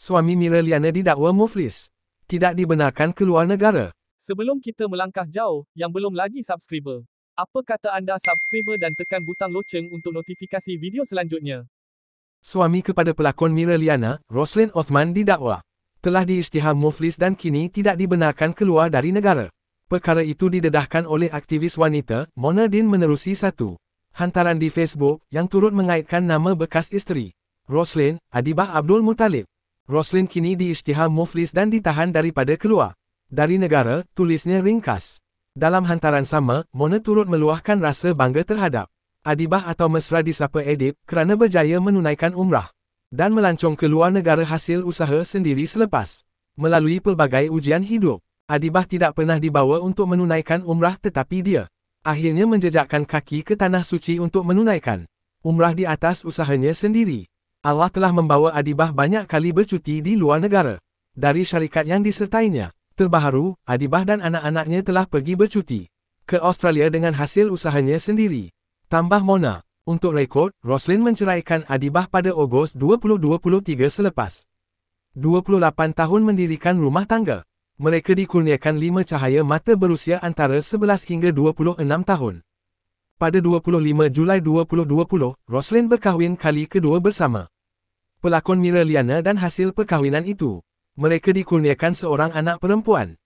Suami Mira Liana didakwa muflis. Tidak dibenarkan keluar negara. Sebelum kita melangkah jauh, yang belum lagi subscriber, apa kata anda subscriber dan tekan butang loceng untuk notifikasi video selanjutnya? Suami kepada pelakon Mira Liana, Roslyn Othman didakwa telah diisytihar muflis dan kini tidak dibenarkan keluar dari negara. Perkara itu didedahkan oleh aktivis wanita, Mona Din menerusi satu hantaran di Facebook yang turut mengaitkan nama bekas isteri, Roslyn, Adibah Abdul Muttalib. Roslyn kini diisytihar muflis dan ditahan daripada keluar dari negara, tulisnya ringkas. Dalam hantaran sama, Mona turut meluahkan rasa bangga terhadap Adibah atau mesra disapa Edip kerana berjaya menunaikan umrah dan melancong ke luar negara hasil usaha sendiri selepas melalui pelbagai ujian hidup. Adibah tidak pernah dibawa untuk menunaikan umrah tetapi dia akhirnya menjejakkan kaki ke Tanah Suci untuk menunaikan umrah di atas usahanya sendiri. Allah telah membawa Adibah banyak kali bercuti di luar negara dari syarikat yang disertainya. Terbaharu, Adibah dan anak-anaknya telah pergi bercuti ke Australia dengan hasil usahanya sendiri. Tambah Mona, untuk rekod, Roslyn menceraikan Adibah pada Ogos 2023 selepas 28 tahun mendirikan rumah tangga. Mereka dikurniakan 5 cahaya mata berusia antara 11 hingga 26 tahun. Pada 25 Julai 2020, Roslyn berkahwin kali kedua bersama pelakon Mira Liana dan hasil perkahwinan itu, mereka dikurniakan seorang anak perempuan.